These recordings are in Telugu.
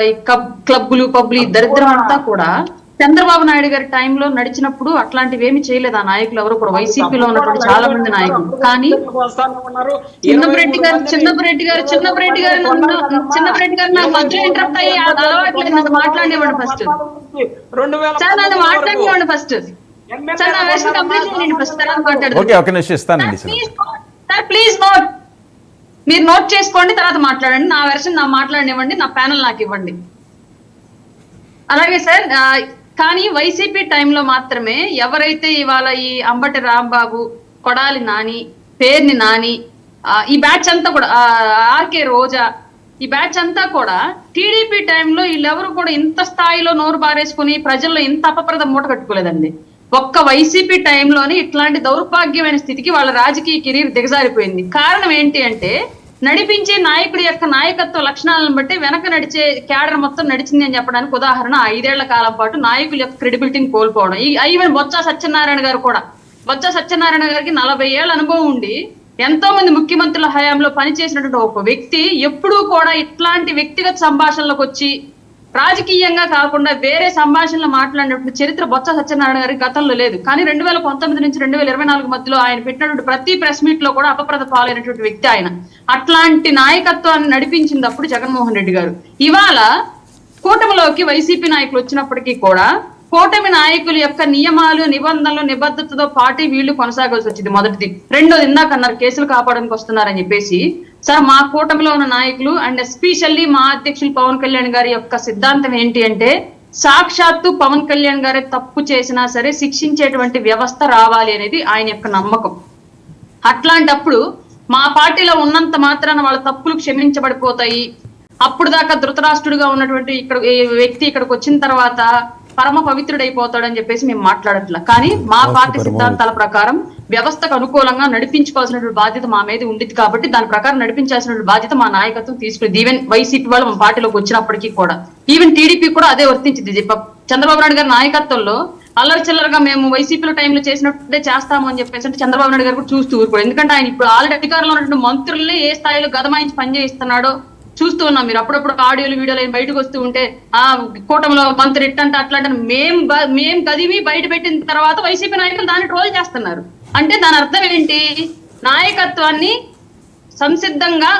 ఈ క్లబ్బులు పబ్లు దరిద్రం అంతా కూడా చంద్రబాబు నాయుడు గారి టైంలో నడిచినప్పుడు అట్లాంటివి ఏమి చేయలేదు ఆ నాయకులు ఎవరు కూడా వైసీపీలో ఉన్నటువంటి చాలా మంది నాయకులు. కానీ చిన్నపరెడ్డి గారు నా మధ్య ఇంటరప్ట్ అయ్యి అలవాట్లేదు, నన్ను మాట్లాడేవాడు ఫస్ట్. సార్ నన్ను మాట్లాడేవాడు ఫస్ట్. సార్ నా వెర్షన్ కంప్లీట్ చేయండి ఫస్ట్, తర్వాత మాట్లాడదాం. సార్ ప్లీజ్ నోట్, మీరు నోట్ చేసుకోండి, తర్వాత మాట్లాడండి. నా వెర్షన్ నా మాట్లాడనివ్వండి, నా ప్యానల్ నాకు ఇవ్వండి. అలాగే సార్, కానీ వైసీపీ టైంలో మాత్రమే ఎవరైతే ఇవాళ ఈ అంబటి రాంబాబు, కొడాలి నాని, పేర్ని నాని, ఈ బ్యాచ్ అంతా కూడా, ఆర్కే రోజా, ఈ బ్యాచ్ అంతా కూడా టీడీపీ టైంలో వీళ్ళెవరు కూడా ఇంత స్థాయిలో నోరు బారేసుకుని ప్రజల్లో ఇంత అపప్రద మూట కట్టుకోలేదండి. ఒక్క వైసీపీ టైంలోనే ఇట్లాంటి దౌర్భాగ్యమైన స్థితికి వాళ్ళ రాజకీయ కెరీర్ దిగజారిపోయింది. కారణం ఏంటి అంటే, నడిపించే నాయకుడి యొక్క నాయకత్వ లక్షణాలను బట్టి వెనక నడిచే క్యాడర్ మొత్తం నడిచింది అని చెప్పడానికి ఉదాహరణ 5 ఏళ్ల కాలం పాటు నాయకుల యొక్క క్రెడిబిలిటీని కోల్పోవడం. ఈవెన్ బొత్స సత్యనారాయణ గారు కూడా, బొత్స సత్యనారాయణ గారికి 40 ఏళ్ల అనుభవం ఉండి ఎంతో మంది ముఖ్యమంత్రుల హయాంలో పనిచేసినటువంటి ఒక వ్యక్తి ఎప్పుడూ కూడా ఇట్లాంటి వ్యక్తిగత సంభాషణలకు వచ్చి రాజకీయంగా కాకుండా వేరే సంభాషణలు మాట్లాడినటువంటి చరిత్ర బొత్స సత్యనారాయణ గారికి గతంలో లేదు. కానీ 2019 నుంచి 2024 మధ్యలో ఆయన పెట్టినటువంటి ప్రతి ప్రెస్ మీట్ లో కూడా అపప్రద పాలైనటువంటి వ్యక్తి ఆయన. అట్లాంటి నాయకత్వాన్ని నడిపించింది అప్పుడు జగన్మోహన్ రెడ్డి గారు. ఇవాళ కూటమిలోకి వైసీపీ నాయకులు వచ్చినప్పటికీ కూడా కూటమి నాయకుల యొక్క నియమాలు, నిబంధనలు, నిబద్ధతతో పాటు వీళ్ళు కొనసాగాల్సి వచ్చింది. మొదటిది. రెండోది, ఇందాక అన్నారు కేసులు కాపాడడానికి వస్తున్నారని చెప్పేసి. సార్, మా కూటమిలో ఉన్న నాయకులు అండ్ ఎస్పెషల్లీ మా అధ్యక్షులు పవన్ కళ్యాణ్ గారి యొక్క సిద్ధాంతం ఏంటి అంటే, సాక్షాత్తు పవన్ కళ్యాణ్ గారే తప్పు చేసినా సరే శిక్షించేటువంటి వ్యవస్థ రావాలి అనేది ఆయన యొక్క నమ్మకం. అట్లాంటప్పుడు మా పార్టీలో ఉన్నంత మాత్రాన వాళ్ళ తప్పులు క్షమించబడిపోతాయి, అప్పుడు దాకా ధృతరాష్ట్రుడిగా ఉన్నటువంటి వ్యక్తి ఇక్కడికి వచ్చిన తర్వాత పరమ పవిత్రుడైపోతాడని చెప్పేసి మేము మాట్లాడట్లా. కానీ మా పార్టీ సిద్ధాంతాల ప్రకారం వ్యవస్థకు అనుకూలంగా నడిపించుకోవాల్సినటువంటి బాధ్యత మా మీద ఉండిద్ది. కాబట్టి దాని ప్రకారం నడిపించాల్సినటువంటి బాధ్యత మా నాయకత్వం తీసుకునేది. ఈవెన్ వైసీపీ వాళ్ళు మా పార్టీలోకి వచ్చినప్పటికీ కూడా, ఈవెన్ టీడీపీ కూడా అదే వర్తించింది. చంద్రబాబు నాయుడు గారి నాయకత్వంలో అల్లరి చిల్లరగా మేము వైసీపీలో టైంలో చేసినట్టే చేస్తాము అని చెప్పేసి అంటే చంద్రబాబు నాయుడు గారు కూడా చూస్తూ ఊరుకోడు. ఎందుకంటే ఆయన ఇప్పుడు ఆల్రెడీ అధికారంలో ఉన్నటువంటి మంత్రుల్ని ఏ స్థాయిలో గదమాయించి పనిచేయిస్తున్నాడో చూస్తూ ఉన్నాం. మీరు అప్పుడప్పుడు ఆడియోలు వీడియోలు బయటకు వస్తూ ఉంటే కూటమిలో మంత్రి ఇట్టంటే అట్లాంటి మేం గదివి బయట పెట్టిన తర్వాత వైసీపీ నాయకులు దాన్ని ట్రోల్ చేస్తున్నారు. అంటే దాని అర్థం ఏంటి? నాయకత్వాన్ని సంసిద్ధంగా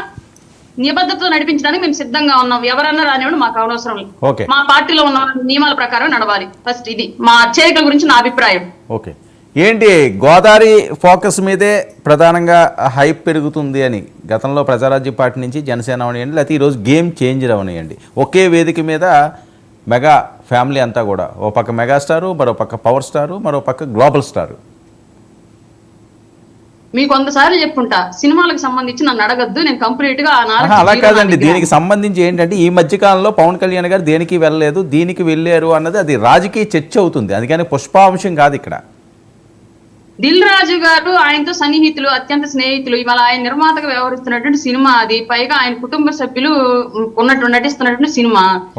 నిబద్ధతతో నడిపించడానికి మేము సిద్ధంగా ఉన్నాం. ఎవరన్నా రానివ్వండి, మాకు అవసరం లేదు. మా పార్టీలో ఉన్న నియమాల ప్రకారం నడవాలి. ఫస్ట్ ఇది మా చేరికల గురించి నా అభిప్రాయం. ఓకే, ఏంటి గోదావరి ఫోకస్ మీదే ప్రధానంగా హైప్ పెరుగుతుంది అని గతంలో ప్రజారాజ్య పార్టీ నుంచి జనసేన అవనియండి, లేకపోతే ఈరోజు గేమ్ చేంజర్ అవనియండి, ఒకే వేదిక మీద మెగా ఫ్యామిలీ అంతా కూడా, ఓ పక్క మెగాస్టారు, మరో పక్క పవర్ స్టారు, మరో పక్క గ్లోబల్ స్టారు. మీకు 100 సార్లు చెప్పుంటా, సినిమాలకు సంబంధించి నన్ను అడగద్దు, నేను కంప్లీట్ గా అలా కాదండి. దీనికి సంబంధించి ఏంటంటే ఈ మధ్యకాలంలో పవన్ కళ్యాణ్ గారు దేనికి వెళ్ళలేదు, దీనికి వెళ్ళారు అన్నది అది రాజకీయ చర్చ అవుతుంది. అందుకని పుష్పాంశం కాదు ఇక్కడ. దిల్ రాజు గారు ఆయనతో సన్నిహితులు, అత్యంత స్నేహితులు. ఇవాళ ఆయన నిర్మాతగా వ్యవహరిస్తున్నటువంటి సినిమా అది. పైగా ఆయన కుటుంబ సభ్యులు నటిస్తున్నటువంటి సినిమా.